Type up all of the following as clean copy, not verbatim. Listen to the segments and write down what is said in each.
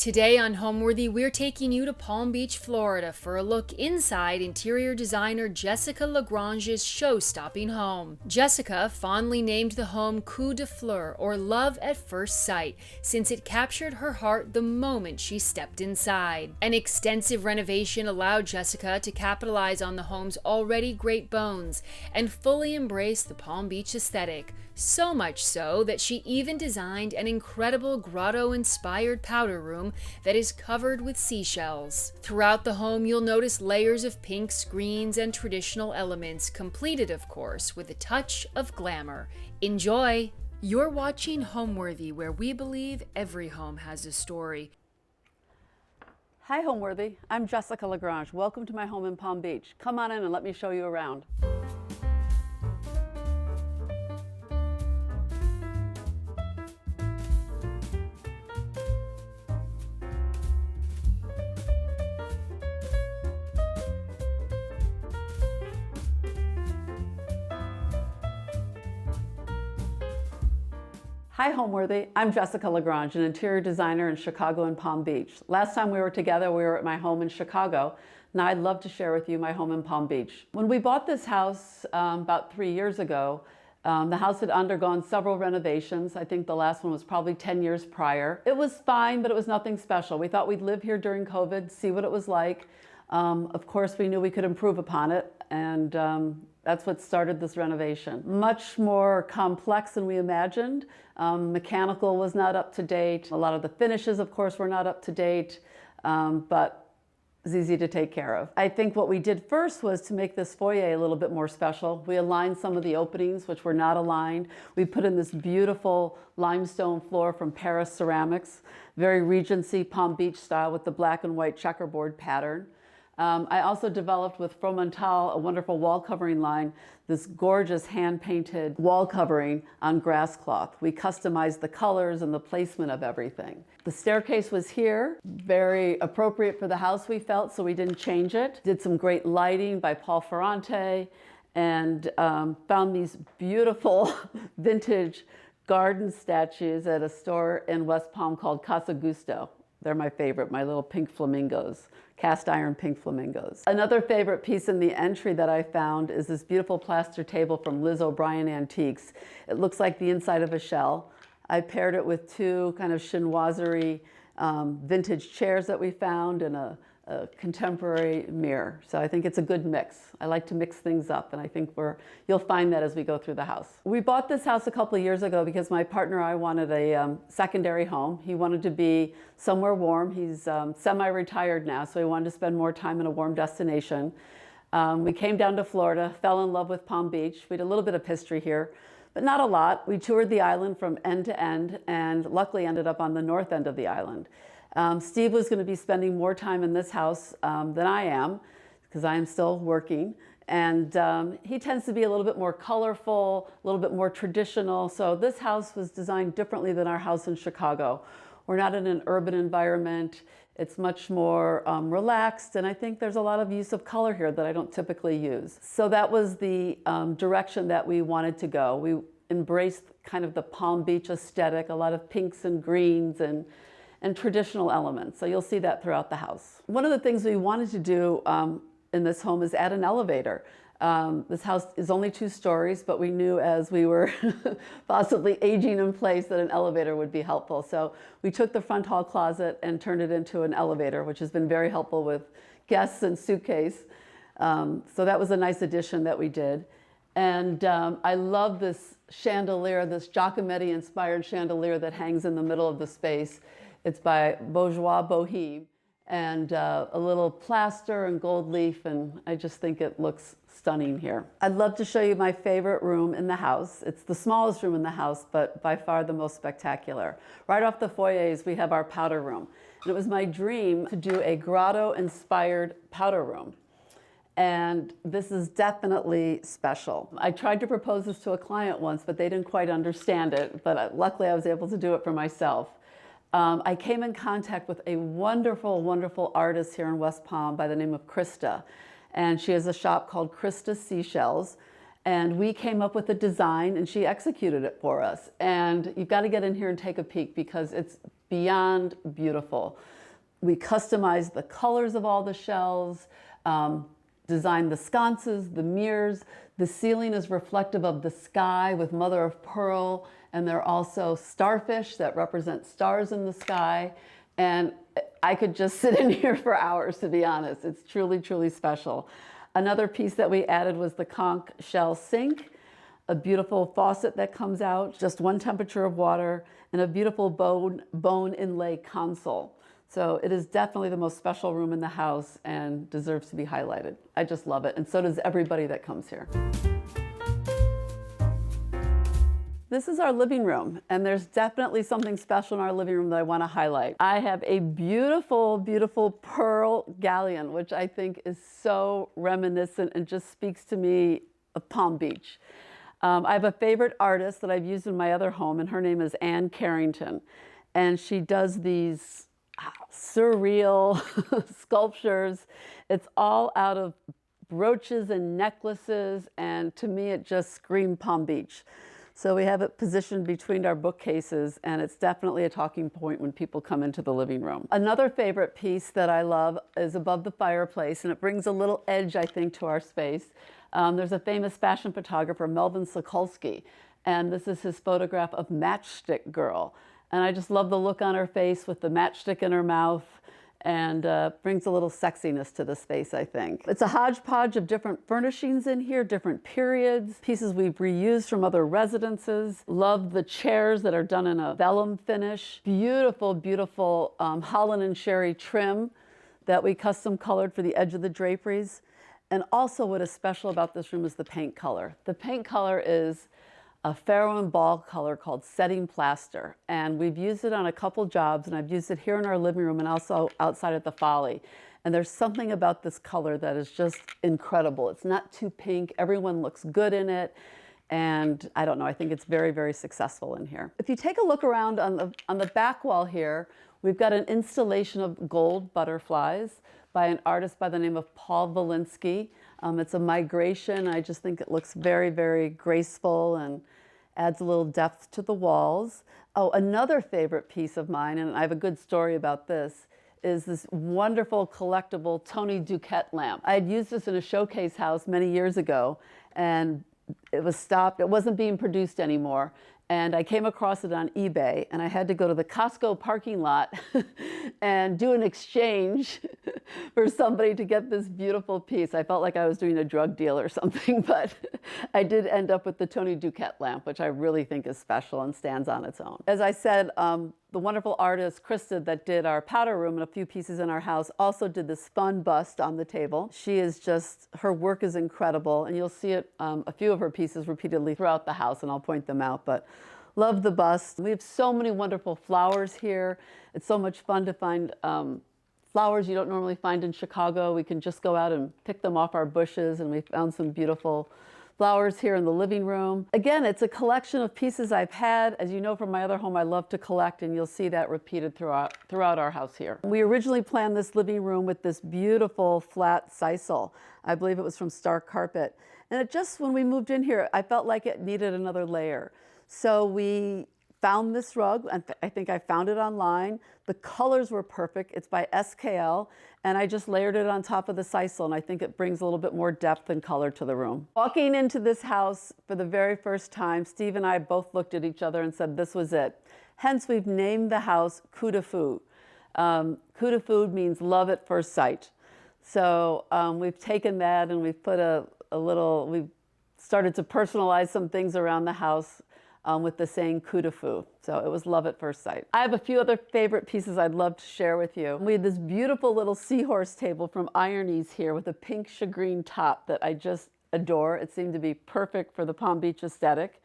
Today on Homeworthy, we're taking you to Palm Beach, Florida for a look inside interior designer Jessica Lagrange's show-stopping home. Jessica fondly named the home Coup de Foudre, or love at first sight, since it captured her heart the moment she stepped inside. An extensive renovation allowed Jessica to capitalize on the home's already great bones and fully embrace the Palm Beach aesthetic. So much so that she even designed an incredible grotto-inspired powder room that is covered with seashells. Throughout the home, you'll notice layers of pinks, greens, and traditional elements, completed, of course, with a touch of glamour. Enjoy! You're watching Homeworthy, where we believe every home has a story. Hi Homeworthy, I'm Jessica Lagrange. Welcome to my home in Palm Beach. Come on in and let me show you around. Hi Homeworthy, I'm Jessica Lagrange, an interior designer in Chicago and Palm Beach. Last time we were together, we were at my home in Chicago. Now I'd love to share with you my home in Palm Beach. When we bought this house about 3 years ago, the house had undergone several renovations. I think the last one was probably 10 years prior. It was fine, but it was nothing special. We thought we'd live here during COVID, see what it was like. Of course, we knew we could improve upon it, and that's what started this renovation. Much more complex than we imagined. Mechanical was not up to date. A lot of the finishes, of course, were not up to date, but it was easy to take care of. I think what we did first was to make this foyer a little bit more special. We aligned some of the openings, which were not aligned. We put in this beautiful limestone floor from Paris Ceramics, very Regency Palm Beach style with the black and white checkerboard pattern. I also developed with Fromental a wonderful wall covering line, this gorgeous hand-painted wall covering on grass cloth. We customized the colors and the placement of everything. The staircase was here, very appropriate for the house we felt, so we didn't change it. Did some great lighting by Paul Ferrante, and found these beautiful vintage garden statues at a store in West Palm called Casa Gusto. They're my favorite, my little pink flamingos, cast iron pink flamingos. Another favorite piece in the entry that I found is this beautiful plaster table from Liz O'Brien Antiques. It looks like the inside of a shell. I paired it with two kind of chinoiserie vintage chairs that we found and a contemporary mirror. So I think it's a good mix. I like to mix things up, and I think you'll find that as we go through the house. We bought this house a couple of years ago because my partner and I wanted a secondary home. He wanted to be somewhere warm. He's semi-retired now, so he wanted to spend more time in a warm destination. We came down to Florida, fell in love with Palm Beach. We had a little bit of history here, but not a lot. We toured the island from end to end, and luckily ended up on the north end of the island. Steve was going to be spending more time in this house than I am, because I am still working. And he tends to be a little bit more colorful, a little bit more traditional. So this house was designed differently than our house in Chicago. We're not in an urban environment. It's much more relaxed, and I think there's a lot of use of color here that I don't typically use. So that was the direction that we wanted to go. We embraced kind of the Palm Beach aesthetic, a lot of pinks and greens and traditional elements. So you'll see that throughout the house. One of the things we wanted to do in this home is add an elevator. This house is only 2 stories, but we knew as we were possibly aging in place that an elevator would be helpful. So we took the front hall closet and turned it into an elevator, which has been very helpful with guests and suitcase. So that was a nice addition that we did. And I love this chandelier, this Giacometti-inspired chandelier that hangs in the middle of the space. It's by Bourgeois Boheme, and a little plaster and gold leaf, and I just think it looks stunning here. I'd love to show you my favorite room in the house. It's the smallest room in the house, but by far the most spectacular. Right off the foyers, we have our powder room. And it was my dream to do a grotto-inspired powder room. And this is definitely special. I tried to propose this to a client once, but they didn't quite understand it, but luckily I was able to do it for myself. I came in contact with a wonderful, wonderful artist here in West Palm by the name of Krista. And she has a shop called Krista Seashells. And we came up with a design and she executed it for us. And you've got to get in here and take a peek because it's beyond beautiful. We customized the colors of all the shelves, designed the sconces, the mirrors. The ceiling is reflective of the sky with mother of pearl, and there are also starfish that represent stars in the sky. And I could just sit in here for hours, to be honest. It's truly, truly special. Another piece that we added was the conch shell sink, a beautiful faucet that comes out, just one temperature of water, and a beautiful bone inlay console. So it is definitely the most special room in the house and deserves to be highlighted. I just love it, and so does everybody that comes here. This is our living room, and there's definitely something special in our living room that I want to highlight. I have a beautiful, beautiful pearl galleon, which I think is so reminiscent and just speaks to me of Palm Beach. I have a favorite artist that I've used in my other home, and her name is Anne Carrington. And she does these surreal sculptures. It's all out of brooches and necklaces, and to me it just screamed Palm Beach. So we have it positioned between our bookcases, and it's definitely a talking point when people come into the living room. Another favorite piece that I love is above the fireplace, and it brings a little edge, I think, to our space. There's a famous fashion photographer, Melvin Sokolsky, and this is his photograph of Matchstick Girl. And I just love the look on her face with the matchstick in her mouth, and brings a little sexiness to the space, I think. It's a hodgepodge of different furnishings in here, different periods, pieces we've reused from other residences. Love the chairs that are done in a vellum finish. Beautiful, beautiful Holland and Sherry trim that we custom colored for the edge of the draperies. And also what is special about this room is the paint color. The paint color is a Pharaoh and Ball color called Setting Plaster. And we've used it on a couple jobs, and I've used it here in our living room and also outside at the Folly. And there's something about this color that is just incredible. It's not too pink. Everyone looks good in it. And I don't know, I think it's very, very successful in here. If you take a look around on the back wall here, we've got an installation of gold butterflies by an artist by the name of Paul Valinsky. It's a migration. I just think it looks very, very graceful and adds a little depth to the walls. Oh, another favorite piece of mine, and I have a good story about this, is this wonderful collectible Tony Duquette lamp. I had used this in a showcase house many years ago, and it was stopped. It wasn't being produced anymore. And I came across it on eBay, and I had to go to the Costco parking lot and do an exchange for somebody to get this beautiful piece. I felt like I was doing a drug deal or something, but I did end up with the Tony Duquette lamp, which I really think is special and stands on its own. As I said, the wonderful artist Krista that did our powder room and a few pieces in our house also did this fun bust on the table. She is just, her work is incredible, and you'll see it, a few of her pieces repeatedly throughout the house, and I'll point them out, but love the bust. We have so many wonderful flowers here. It's so much fun to find flowers you don't normally find in Chicago. We can just go out and pick them off our bushes, and we found some beautiful flowers here in the living room. Again, it's a collection of pieces I've had. As you know from my other home, I love to collect, and you'll see that repeated throughout our house here. We originally planned this living room with this beautiful flat sisal. I believe it was from Stark Carpet. And it just, when we moved in here, I felt like it needed another layer. So we found this rug, and I think I found it online. The colors were perfect. It's by SKL, and I just layered it on top of the sisal, and I think it brings a little bit more depth and color to the room. Walking into this house for the very first time, Steve and I both looked at each other and said this was it. Hence, we've named the house Coup de Foudre. Coup de Foudre means love at first sight. So we've taken that and we've put we've started to personalize some things around the house with the saying coup de foudre. So it was love at first sight. I have a few other favorite pieces I'd love to share with you. We had this beautiful little seahorse table from Ironies here with a pink shagreen top that I just adore. It seemed to be perfect for the Palm Beach aesthetic.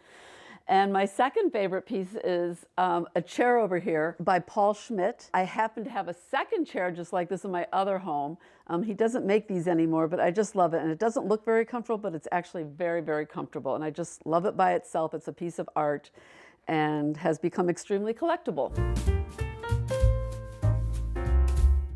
And my second favorite piece is a chair over here by Paul Schmidt. I happen to have a second chair just like this in my other home. He doesn't make these anymore, but I just love it. And it doesn't look very comfortable, but it's actually very, very comfortable. And I just love it by itself. It's a piece of art and has become extremely collectible.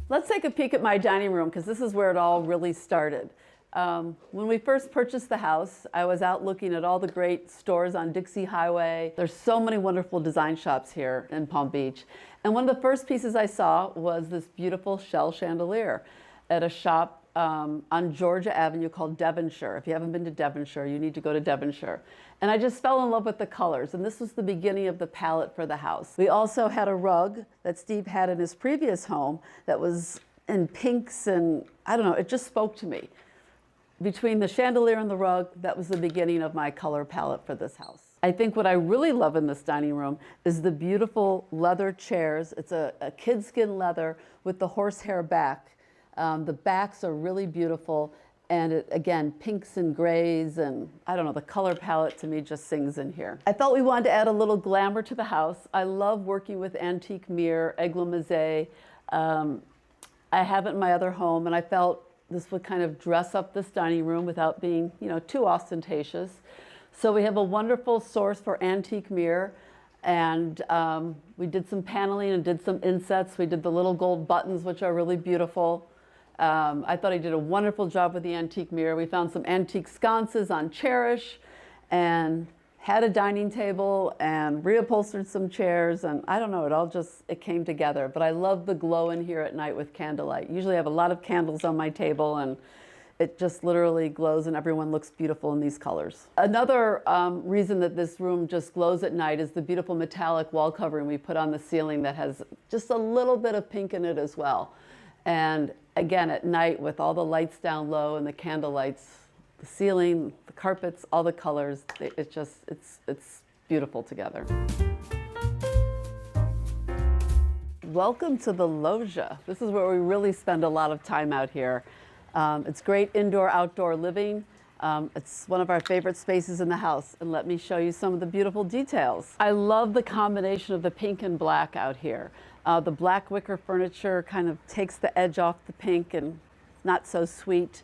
Let's take a peek at my dining room, because this is where it all really started. When we first purchased the house, I was out looking at all the great stores on Dixie Highway. There's so many wonderful design shops here in Palm Beach. And one of the first pieces I saw was this beautiful shell chandelier at a shop on Georgia Avenue called Devonshire. If you haven't been to Devonshire, you need to go to Devonshire. And I just fell in love with the colors, and this was the beginning of the palette for the house. We also had a rug that Steve had in his previous home that was in pinks, and I don't know, it just spoke to me. Between the chandelier and the rug, that was the beginning of my color palette for this house. I think what I really love in this dining room is the beautiful leather chairs. It's a kid skin leather with the horsehair back. The backs are really beautiful, and it, again, pinks and grays, and I don't know, the color palette to me just sings in here. I felt we wanted to add a little glamour to the house. I love working with antique mirror, aigle-mazet. I have it in my other home, and I felt this would kind of dress up this dining room without being, you know, too ostentatious. So we have a wonderful source for antique mirror, and we did some paneling and did some insets. We did the little gold buttons, which are really beautiful. I thought he did a wonderful job with the antique mirror. We found some antique sconces on Cherish and had a dining table and reupholstered some chairs, and I don't know, it came together. But I love the glow in here at night with candlelight. Usually I have a lot of candles on my table, and it just literally glows, and everyone looks beautiful in these colors. Another reason that this room just glows at night is the beautiful metallic wall covering we put on the ceiling that has just a little bit of pink in it as well. And again, at night with all the lights down low and the candle lights, the ceiling, the carpets, all the colors, it's beautiful together. Welcome to the loggia. This is where we really spend a lot of time out here. It's great indoor-outdoor living. It's one of our favorite spaces in the house, and let me show you some of the beautiful details. I love the combination of the pink and black out here. The black wicker furniture kind of takes the edge off the pink and not so sweet.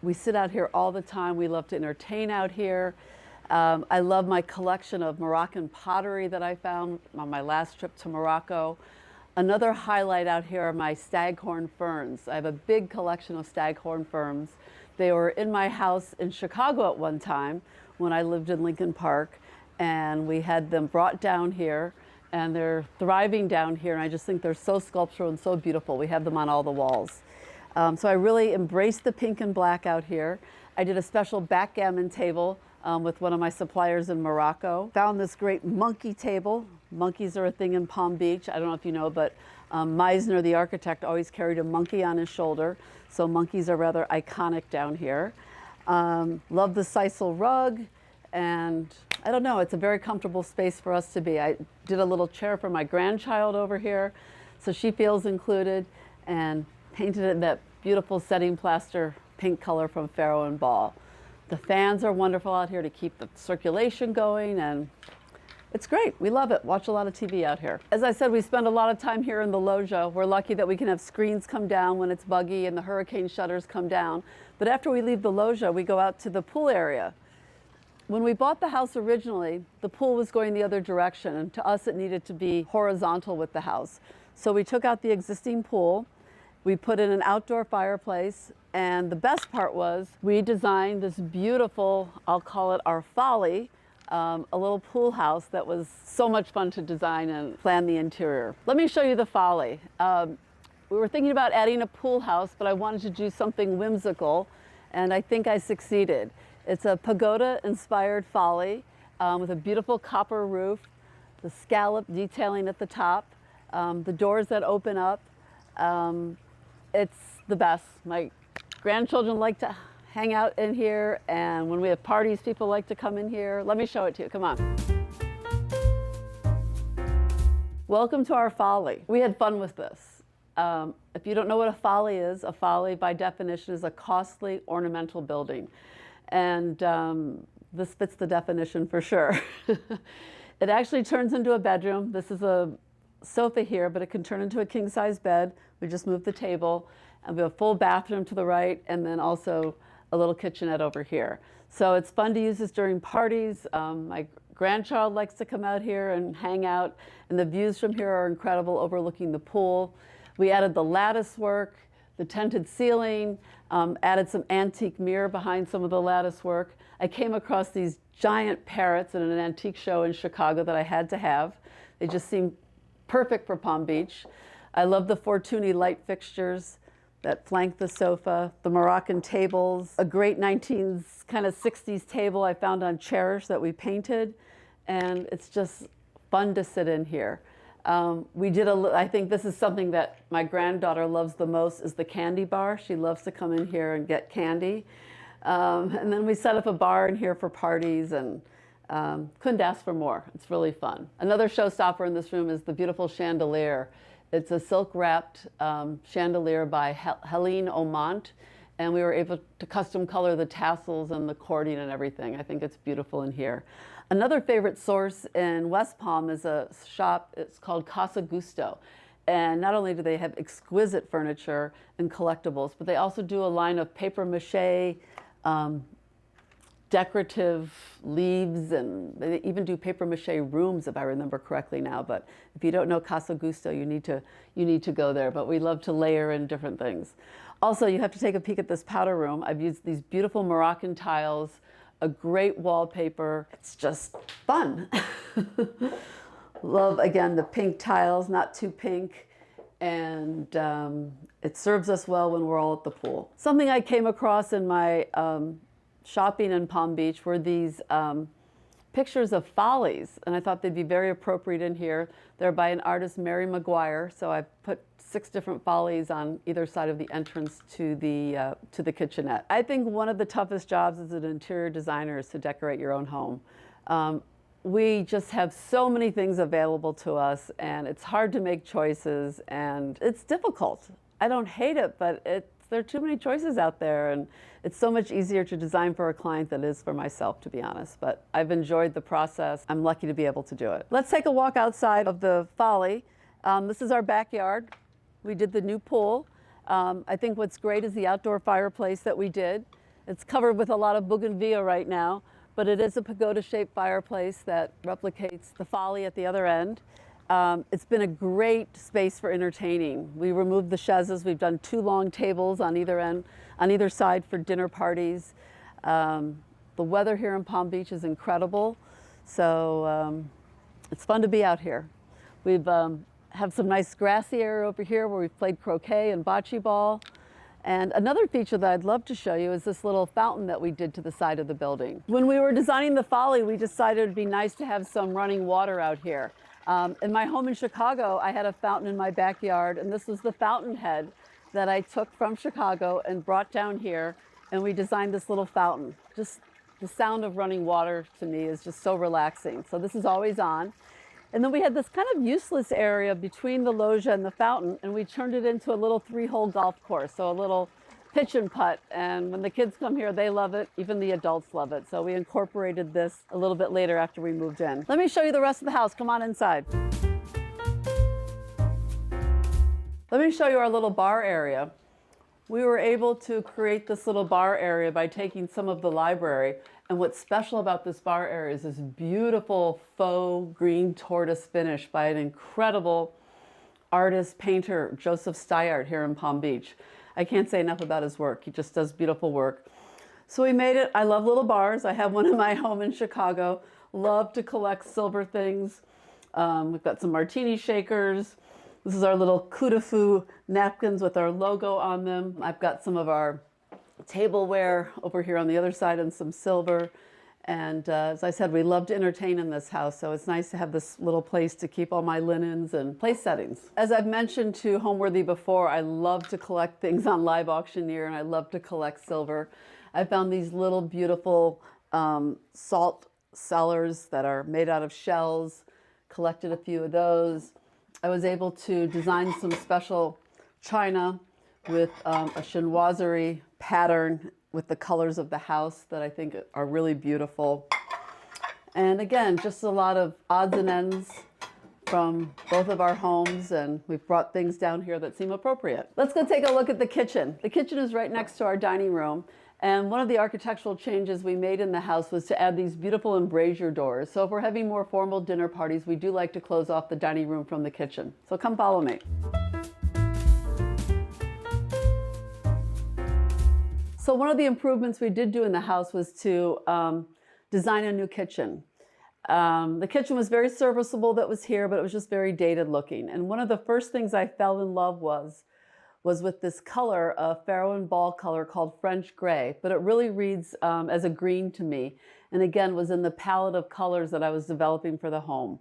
We sit out here all the time. We love to entertain out here. I love my collection of Moroccan pottery that I found on my last trip to Morocco. Another highlight out here are my staghorn ferns. I have a big collection of staghorn ferns. They were in my house in Chicago at one time when I lived in Lincoln Park, and we had them brought down here, and they're thriving down here, and I just think they're so sculptural and so beautiful. We have them on all the walls. So I really embraced the pink and black out here. I did a special backgammon table with one of my suppliers in Morocco. Found this great monkey table. Monkeys are a thing in Palm Beach. I don't know if you know, but Meisner, the architect, always carried a monkey on his shoulder. So monkeys are rather iconic down here. Love the sisal rug. And I don't know, it's a very comfortable space for us to be. I did a little chair for my grandchild over here, so she feels included, and painted it in that beautiful setting plaster pink color from Farrow and Ball. The fans are wonderful out here to keep the circulation going, and it's great. We love it. Watch a lot of TV out here. As I said, we spend a lot of time here in the loggia. We're lucky that we can have screens come down when it's buggy and the hurricane shutters come down. But after we leave the loggia, we go out to the pool area. When we bought the house originally, the pool was going the other direction, and to us it needed to be horizontal with the house. So we took out the existing pool, we put in an outdoor fireplace, and the best part was we designed this beautiful, I'll call it our folly, a little pool house that was so much fun to design and plan the interior. Let me show you the folly. We were thinking about adding a pool house, but I wanted to do something whimsical, and I think I succeeded. It's a pagoda-inspired folly with a beautiful copper roof, the scallop detailing at the top, the doors that open up. It's the best. My grandchildren like to hang out in here, and when we have parties, people like to come in here. Let me show it to you. Come on. Welcome to our folly. We had fun with this. If you don't know what a folly by definition is a costly ornamental building. And this fits the definition for sure. It actually turns into a bedroom. This is a sofa here, but it can turn into a king-size bed. We just moved the table, and we have a full bathroom to the right, and then also a little kitchenette over here. So it's fun to use this during parties. My grandchild likes to come out here and hang out, and the views from here are incredible, overlooking the pool. We added the lattice work, the tented ceiling, added some antique mirror behind some of the lattice work. I came across these giant parrots at an antique show in Chicago that I had to have. They just seemed perfect for Palm Beach. I love the Fortuny light fixtures that flank the sofa, the Moroccan tables, a great 19s kind of 60s table I found on Cherish that we painted, and it's just fun to sit in here. I think this is something that my granddaughter loves the most is the candy bar. She loves to come in here and get candy. And then we set up a bar in here for parties and couldn't ask for more. It's really fun. Another showstopper in this room is the beautiful chandelier. It's a silk-wrapped chandelier by Helene Aumont, and we were able to custom color the tassels and the cording and everything. I think it's beautiful in here. Another favorite source in West Palm is a shop, it's called Casa Gusto. And not only do they have exquisite furniture and collectibles, but they also do a line of papier-mâché, decorative leaves, and they even do papier-mâché rooms, if I remember correctly now. But if you don't know Casa Gusto, you need to go there. But we love to layer in different things. Also, you have to take a peek at this powder room. I've used these beautiful Moroccan tiles, a great wallpaper. It's just fun. Love, again, the pink tiles, not too pink. And it serves us well when we're all at the pool. Something I came across in my shopping in Palm Beach were these pictures of follies, and I thought they'd be very appropriate in here. They're by an artist, Mary McGuire, so I put 6 different follies on either side of the entrance to the kitchenette. I think one of the toughest jobs as an interior designer is to decorate your own home. We just have so many things available to us, and it's hard to make choices, and it's difficult. I don't hate it, but there are too many choices out there, and it's so much easier to design for a client than it is for myself, to be honest. But I've enjoyed the process. I'm lucky to be able to do it. Let's take a walk outside of the folly. This is our backyard. We did the new pool. I think what's great is the outdoor fireplace that we did. It's covered with a lot of bougainvillea right now, but it is a pagoda-shaped fireplace that replicates the folly at the other end. It's been a great space for entertaining. We removed the chaises. We've done 2 long tables on either side for dinner parties. The weather here in Palm Beach is incredible, so it's fun to be out here. We've have some nice grassy area over here where we've played croquet and bocce ball. And another feature that I'd love to show you is this little fountain that we did to the side of the building. When we were designing the folly, we decided it'd be nice to have some running water out here. In my home in Chicago, I had a fountain in my backyard, and this was the fountain head that I took from Chicago and brought down here, and we designed this little fountain. Just the sound of running water to me is just so relaxing. So this is always on. And then we had this kind of useless area between the loggia and the fountain, and we turned it into a little 3-hole golf course, so a little pitch and putt. And when the kids come here, they love it. Even the adults love it. So we incorporated this a little bit later after we moved in. Let me show you the rest of the house. Come on inside. Let me show you our little bar area. We were able to create this little bar area by taking some of the library. And what's special about this bar area is this beautiful faux green tortoise finish by an incredible artist, painter, Joseph Steyart here in Palm Beach. I can't say enough about his work. He just does beautiful work. So we made it. I love little bars. I have one in my home in Chicago. Love to collect silver things. We've got some martini shakers. This is our little Coup de Foudre napkins with our logo on them. I've got some of our tableware over here on the other side and some silver. And as I said, we love to entertain in this house, so it's nice to have this little place to keep all my linens and place settings. As I've mentioned to Homeworthy before, I love to collect things on Live Auctioneer, and I love to collect silver. I found these little beautiful salt cellars that are made out of shells, collected a few of those. I was able to design some special china with a chinoiserie pattern with the colors of the house that I think are really beautiful. And again, just a lot of odds and ends from both of our homes, and we've brought things down here that seem appropriate. Let's go take a look at the kitchen. The kitchen is right next to our dining room, and one of the architectural changes we made in the house was to add these beautiful embrasure doors. So if we're having more formal dinner parties, we do like to close off the dining room from the kitchen. So come follow me. So one of the improvements we did do in the house was to design a new kitchen. The kitchen was very serviceable that was here, but it was just very dated looking. And one of the first things I fell in love was with this color, a Farrow and Ball color called French gray, but it really reads as a green to me. And again, was in the palette of colors that I was developing for the home.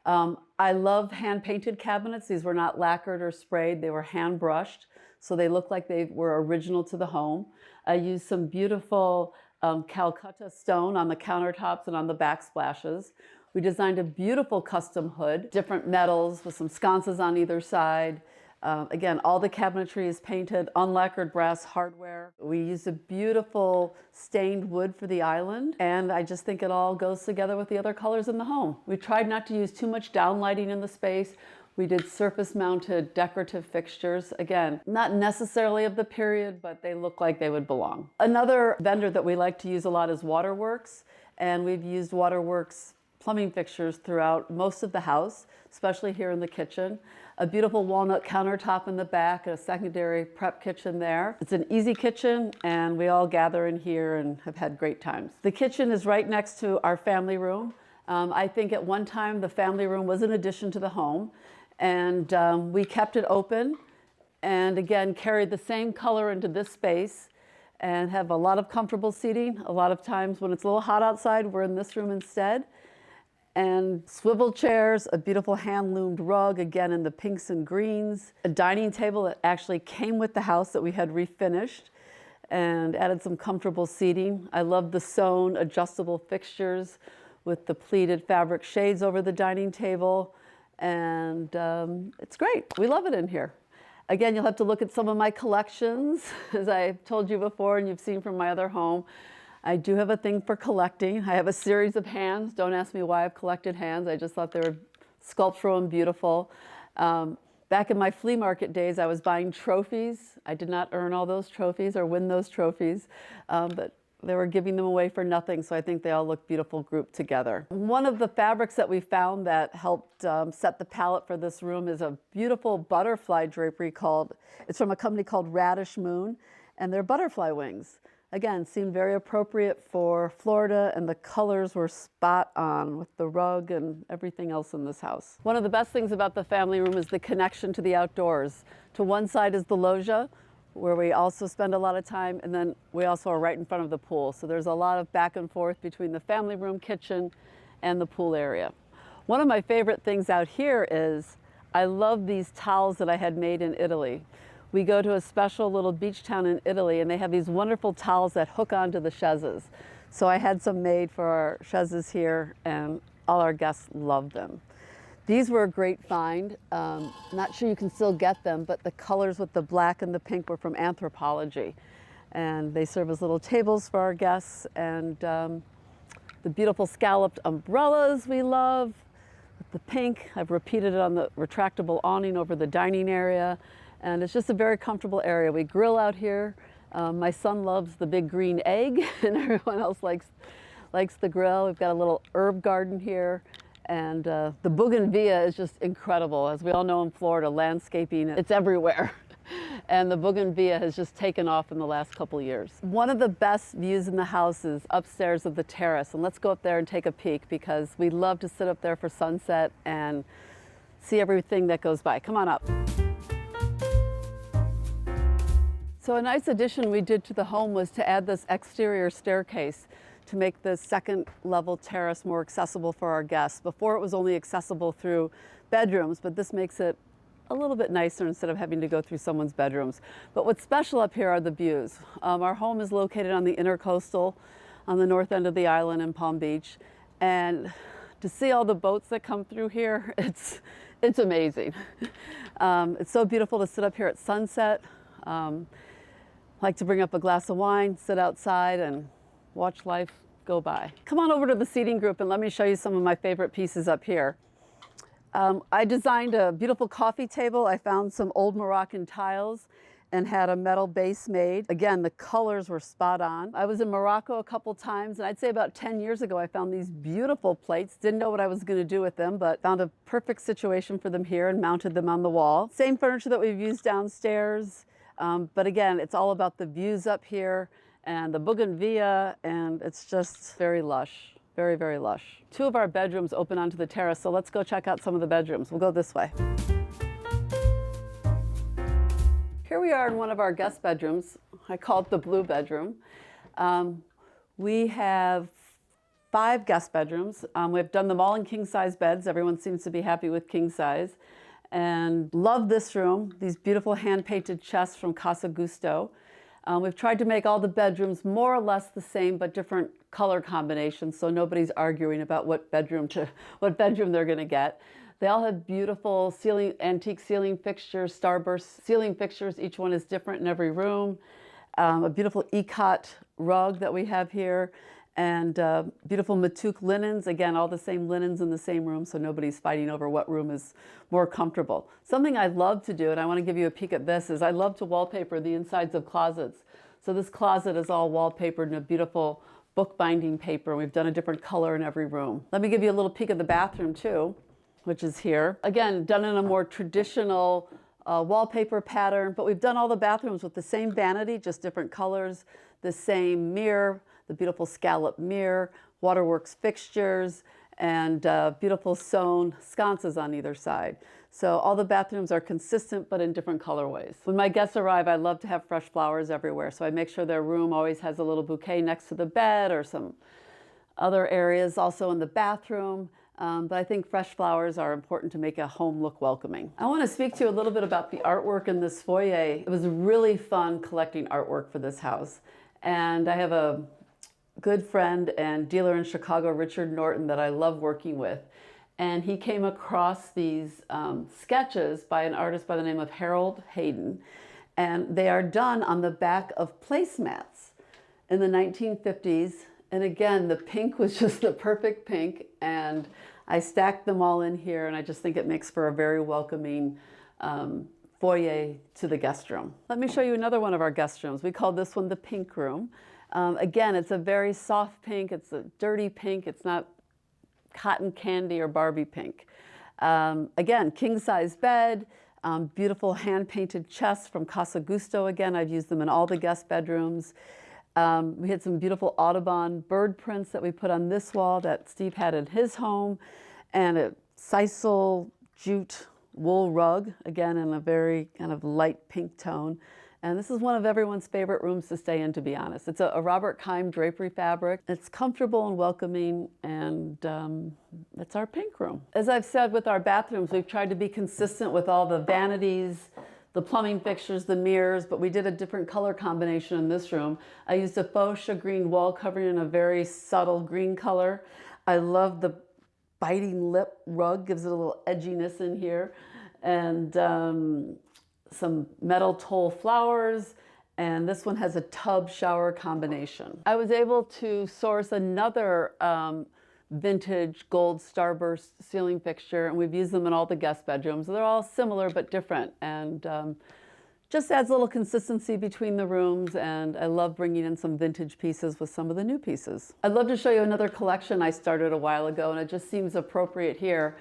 I love hand-painted cabinets. These were not lacquered or sprayed. They were hand-brushed, so they looked like they were original to the home. I used some beautiful Calcutta stone on the countertops and on the backsplashes. We designed a beautiful custom hood, different metals with some sconces on either side. Again, all the cabinetry is painted, unlacquered brass hardware. We used a beautiful stained wood for the island, and I just think it all goes together with the other colors in the home. We tried not to use too much downlighting in the space. We did surface-mounted decorative fixtures. Again, not necessarily of the period, but they look like they would belong. Another vendor that we like to use a lot is Waterworks, and we've used Waterworks plumbing fixtures throughout most of the house, especially here in the kitchen. A beautiful walnut countertop in the back and a secondary prep kitchen there. It's an easy kitchen, and we all gather in here and have had great times. The kitchen is right next to our family room. I think at one time the family room was an addition to the home, and we kept it open and again carried the same color into this space and have a lot of comfortable seating. A lot of times when it's a little hot outside, we're in this room instead. And swivel chairs, a beautiful hand-loomed rug, again in the pinks and greens, a dining table that actually came with the house that we had refinished and added some comfortable seating. I love the sewn adjustable fixtures with the pleated fabric shades over the dining table, and it's great. We love it in here. Again, you'll have to look at some of my collections, as I've told you before and you've seen from my other home. I do have a thing for collecting. I have a series of hands. Don't ask me why I've collected hands. I just thought they were sculptural and beautiful. Back in my flea market days, I was buying trophies. I did not earn all those trophies or win those trophies, but they were giving them away for nothing, so I think they all look beautiful grouped together. One of the fabrics that we found that helped set the palette for this room is a beautiful butterfly drapery it's from a company called Radish Moon, and they're butterfly wings. Again, seemed very appropriate for Florida, and the colors were spot on with the rug and everything else in this house. One of the best things about the family room is the connection to the outdoors. To one side is the loggia, where we also spend a lot of time, and then we also are right in front of the pool. So there's a lot of back and forth between the family room, kitchen, and the pool area. One of my favorite things out here is I love these towels that I had made in Italy. We go to a special little beach town in Italy, and they have these wonderful towels that hook onto the chaises. So I had some made for our chaises here, and all our guests loved them. These were a great find. Not sure you can still get them, but the colors with the black and the pink were from Anthropology. And they serve as little tables for our guests, and the beautiful scalloped umbrellas we love. With the pink, I've repeated it on the retractable awning over the dining area. And it's just a very comfortable area. We grill out here. My son loves the big green egg, and everyone else likes the grill. We've got a little herb garden here, and the bougainvillea is just incredible. As we all know in Florida, landscaping, it's everywhere. And the bougainvillea has just taken off in the last couple years. One of the best views in the house is upstairs of the terrace, and let's go up there and take a peek, because we love to sit up there for sunset and see everything that goes by. Come on up. So a nice addition we did to the home was to add this exterior staircase to make the second level terrace more accessible for our guests. Before it was only accessible through bedrooms, but this makes it a little bit nicer instead of having to go through someone's bedrooms. But what's special up here are the views. Our home is located on the intercoastal on the north end of the island in Palm Beach. And to see all the boats that come through here, it's amazing. It's so beautiful to sit up here at sunset. Like to bring up a glass of wine, sit outside, and watch life go by. Come on over to the seating group and let me show you some of my favorite pieces up here. I designed a beautiful coffee table. I found some old Moroccan tiles and had a metal base made. Again, the colors were spot on. I was in Morocco a couple times, and I'd say about 10 years ago I found these beautiful plates. Didn't know what I was going to do with them, but found a perfect situation for them here and mounted them on the wall. Same furniture that we've used downstairs. But again, it's all about the views up here and the bougainvillea, and it's just very lush. Very, very lush. Two of our bedrooms open onto the terrace, so let's go check out some of the bedrooms. We'll go this way. Here we are in one of our guest bedrooms. I call it the blue bedroom. We have 5 guest bedrooms. We've done them all in king-size beds. Everyone seems to be happy with king size. And love this room, these beautiful hand-painted chests from Casa Gusto. We've tried to make all the bedrooms more or less the same, but different color combinations, so nobody's arguing about what bedroom they're going to get. They all have beautiful antique ceiling fixtures, starburst ceiling fixtures. Each one is different in every room. A beautiful ikat rug that we have here, and beautiful Matuk linens. Again, all the same linens in the same room, so nobody's fighting over what room is more comfortable. Something I love to do, and I want to give you a peek at this, is I love to wallpaper the insides of closets. So this closet is all wallpapered in a beautiful bookbinding paper. We've done a different color in every room. Let me give you a little peek at the bathroom too, which is here. Again, done in a more traditional wallpaper pattern, but we've done all the bathrooms with the same vanity, just different colors, the same mirror, the beautiful scallop mirror, waterworks fixtures, and beautiful sewn sconces on either side. So all the bathrooms are consistent, but in different colorways. When my guests arrive, I love to have fresh flowers everywhere. So I make sure their room always has a little bouquet next to the bed or some other areas also in the bathroom. But I think fresh flowers are important to make a home look welcoming. I want to speak to you a little bit about the artwork in this foyer. It was really fun collecting artwork for this house. And I have a good friend and dealer in Chicago, Richard Norton, that I love working with. And he came across these sketches by an artist by the name of Harold Hayden. And they are done on the back of placemats in the 1950s. And again, the pink was just the perfect pink. And I stacked them all in here, and I just think it makes for a very welcoming foyer to the guest room. Let me show you another one of our guest rooms. We call this one the pink room. Again, it's a very soft pink. It's a dirty pink. It's not cotton candy or Barbie pink. Again, king-size bed, beautiful hand-painted chests from Casa Gusto. Again, I've used them in all the guest bedrooms. We had some beautiful Audubon bird prints that we put on this wall that Steve had in his home, and a sisal jute wool rug, again in a very kind of light pink tone. And this is one of everyone's favorite rooms to stay in, to be honest. It's a Robert Keim drapery fabric. It's comfortable and welcoming, and it's our pink room. As I've said with our bathrooms, we've tried to be consistent with all the vanities, the plumbing fixtures, the mirrors, but we did a different color combination in this room. I used a faux green wall covering in a very subtle green color. I love the biting lip rug, gives it a little edginess in here. And some metal toll flowers, and this one has a tub shower combination. I was able to source another vintage gold starburst ceiling fixture, and we've used them in all the guest bedrooms. They're all similar but different, and just adds a little consistency between the rooms, and I love bringing in some vintage pieces with some of the new pieces. I'd love to show you another collection I started a while ago, and it just seems appropriate here.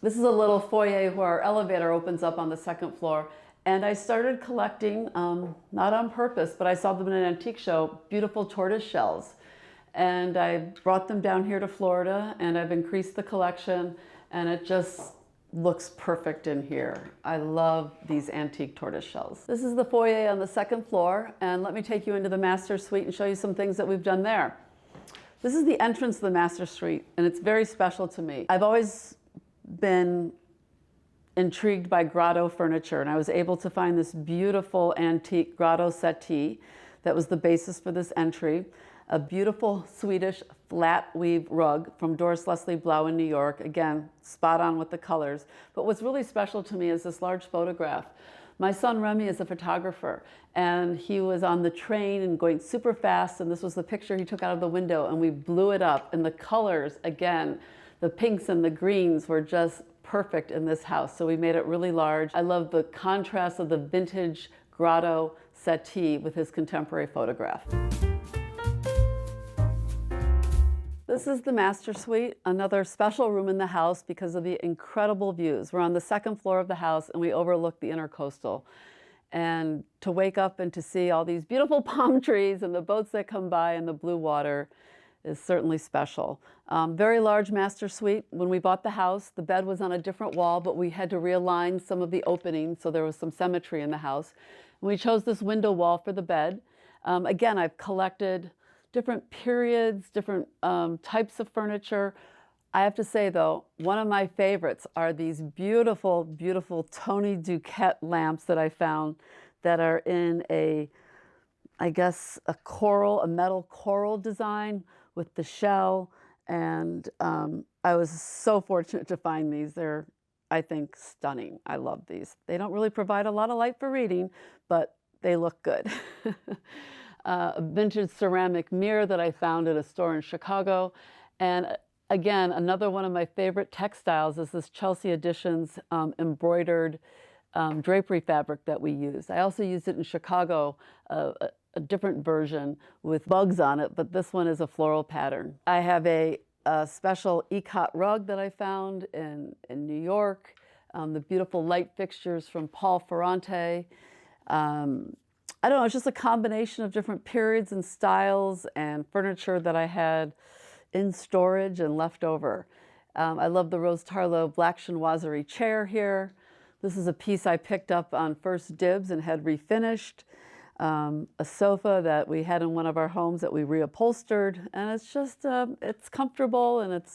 This is a little foyer where our elevator opens up on the 2nd floor, and I started collecting, not on purpose, but I saw them in an antique show, beautiful tortoise shells. And I brought them down here to Florida, and I've increased the collection, and it just looks perfect in here. I love these antique tortoise shells. This is the foyer on the 2nd floor, and let me take you into the master suite and show you some things that we've done there. This is the entrance to the master suite, and it's very special to me. I've always been intrigued by grotto furniture, and I was able to find this beautiful antique grotto settee that was the basis for this entry. A beautiful Swedish flat weave rug from Doris Leslie Blau in New York. Again, spot on with the colors. But what's really special to me is this large photograph. My son Remy is a photographer, and he was on the train and going super fast, and this was the picture he took out of the window, and we blew it up. And the colors, again, the pinks and the greens were just perfect in this house, so we made it really large. I love the contrast of the vintage grotto settee with his contemporary photograph. This is the master suite, another special room in the house because of the incredible views. We're on the 2nd floor of the house, and we overlook the intercoastal. And to wake up and to see all these beautiful palm trees and the boats that come by and the blue water is certainly special. Very large master suite. When we bought the house, the bed was on a different wall, but we had to realign some of the openings so there was some symmetry in the house. And we chose this window wall for the bed. Again, I've collected different periods, different types of furniture. I have to say though, one of my favorites are these beautiful, beautiful Tony Duquette lamps that I found that are in I guess a metal coral design with the shell. And I was so fortunate to find these. They're, I think, stunning. I love these. They don't really provide a lot of light for reading, but they look good. A vintage ceramic mirror that I found at a store in Chicago. And again, another one of my favorite textiles is this Chelsea Editions embroidered drapery fabric that we used. I also used it in Chicago, a different version with bugs on it, but this one is a floral pattern. I have a special ikat rug that I found in New York, the beautiful light fixtures from Paul Ferrante. I don't know, it's just a combination of different periods and styles and furniture that I had in storage and left over. I love the Rose Tarlo black chinoiserie chair here. This is a piece I picked up on First Dibs and had refinished. A sofa that we had in one of our homes that we reupholstered, and it's just, it's comfortable and it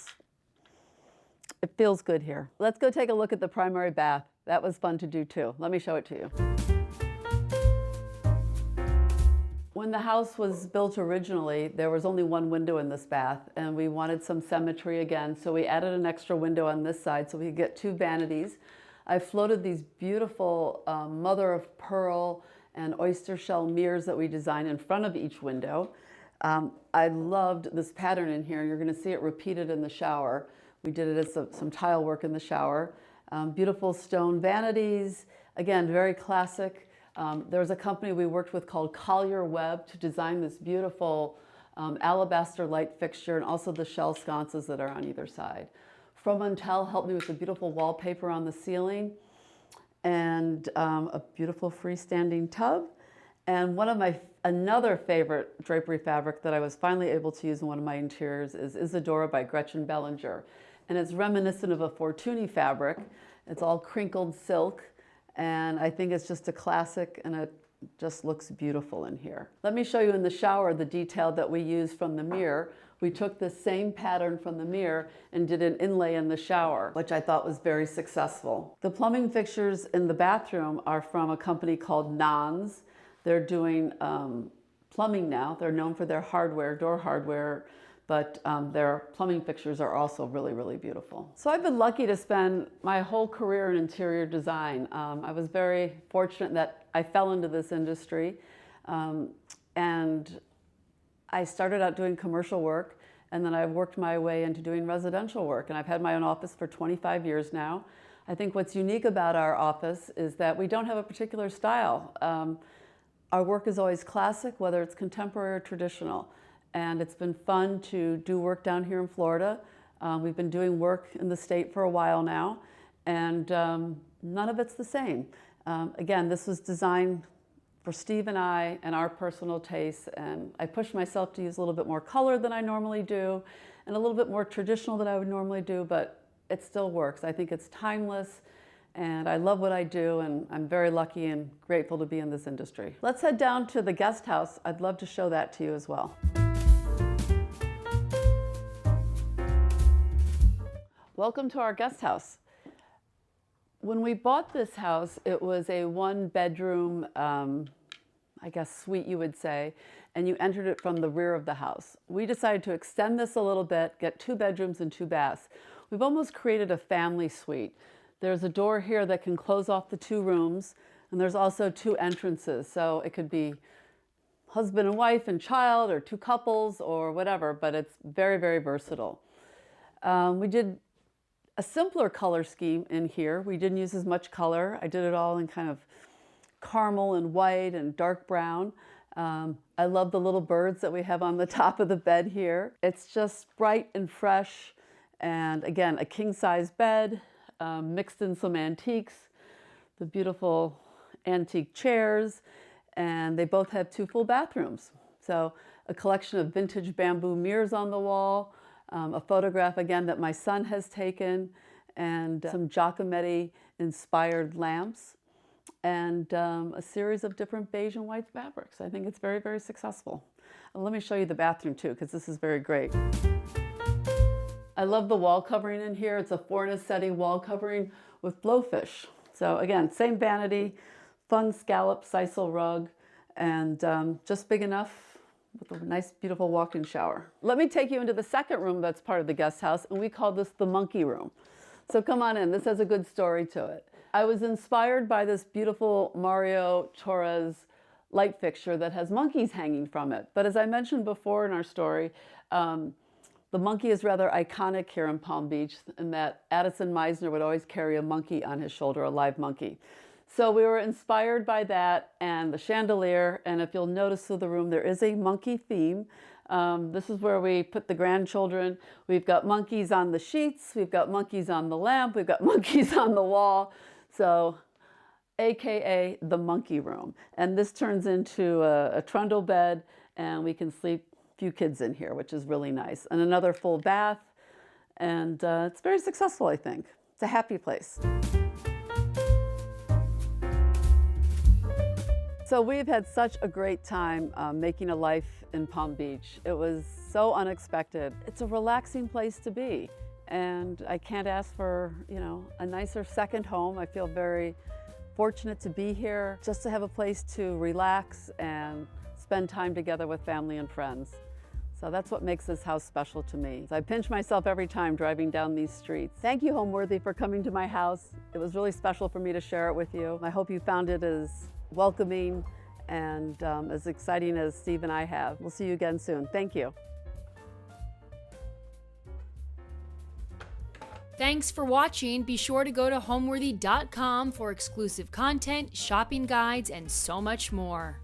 feels good here. Let's go take a look at the primary bath. That was fun to do too. Let me show it to you. When the house was built originally, there was only one window in this bath, and we wanted some symmetry again, so we added an extra window on this side so we could get two vanities. I floated these beautiful mother of pearl and oyster shell mirrors that we designed in front of each window. I loved this pattern in here. You're going to see it repeated in the shower. We did it as some tile work in the shower. Beautiful stone vanities, again, very classic. There was a company we worked with called Collier Webb to design this beautiful alabaster light fixture and also the shell sconces that are on either side. Fromentel helped me with the beautiful wallpaper on the ceiling and a beautiful freestanding tub. And another favorite drapery fabric that I was finally able to use in one of my interiors is Isadora by Gretchen Bellinger. And it's reminiscent of a Fortuny fabric. It's all crinkled silk. And I think it's just a classic, and it just looks beautiful in here. Let me show you in the shower the detail that we used from the mirror. We took the same pattern from the mirror and did an inlay in the shower, which I thought was very successful. The plumbing fixtures in the bathroom are from a company called Nons. They're doing plumbing now. They're known for their hardware, door hardware, but their plumbing fixtures are also really, really beautiful. So I've been lucky to spend my whole career in interior design. I was very fortunate that I fell into this industry, and I started out doing commercial work, and then I worked my way into doing residential work, and I've had my own office for 25 years now. I think what's unique about our office is that we don't have a particular style. Our work is always classic, whether it's contemporary or traditional. And it's been fun to do work down here in Florida. We've been doing work in the state for a while now, and none of it's the same. Again, this was designed for Steve and I and our personal tastes, and I pushed myself to use a little bit more color than I normally do, and a little bit more traditional than I would normally do, but it still works. I think it's timeless, and I love what I do, and I'm very lucky and grateful to be in this industry. Let's head down to the guest house. I'd love to show that to you as well. Welcome to our guest house. When we bought this house, it was a one-bedroom, I guess, suite, you would say, and you entered it from the rear of the house. We decided to extend this a little bit, get 2 bedrooms and 2 baths. We've almost created a family suite. There's a door here that can close off the 2 rooms, and there's also 2 entrances, so it could be husband and wife and child, or 2 couples, or whatever, but it's very, very versatile. We did a simpler color scheme in here. We didn't use as much color. I did it all in kind of caramel and white and dark brown. I love the little birds that we have on the top of the bed here. It's just bright and fresh. And again, a king-size bed, mixed in some antiques, the beautiful antique chairs, and they both have 2 full bathrooms. So a collection of vintage bamboo mirrors on the wall, a photograph again that my son has taken, and some Giacometti-inspired lamps, and a series of different beige and white fabrics. I think it's very, very successful. And let me show you the bathroom too, because this is very great. I love the wall covering in here. It's a Fornasetti wall covering with blowfish. So again, same vanity, fun scallop sisal rug, and just big enough with a nice, beautiful walk-in shower. Let me take you into the second room that's part of the guest house, and we call this the monkey room. So come on in, this has a good story to it. I was inspired by this beautiful Mario Torres light fixture that has monkeys hanging from it. But as I mentioned before in our story, the monkey is rather iconic here in Palm Beach, in that Addison Meisner would always carry a monkey on his shoulder, a live monkey. So we were inspired by that and the chandelier, and if you'll notice through the room, there is a monkey theme. This is where we put the grandchildren. We've got monkeys on the sheets, we've got monkeys on the lamp, we've got monkeys on the wall. So, AKA the monkey room. And this turns into a trundle bed, and we can sleep a few kids in here, which is really nice. And another full bath, and it's very successful, I think. It's a happy place. So we've had such a great time making a life in Palm Beach. It was so unexpected. It's a relaxing place to be, and I can't ask for, a nicer second home. I feel very fortunate to be here, just to have a place to relax and spend time together with family and friends. So that's what makes this house special to me. I pinch myself every time driving down these streets. Thank you, Homeworthy, for coming to my house. It was really special for me to share it with you. I hope you found it as welcoming and as exciting as Steve and I have. We'll see you again soon. Thank you. Thanks for watching. Be sure to go to homeworthy.com for exclusive content, shopping guides, and so much more.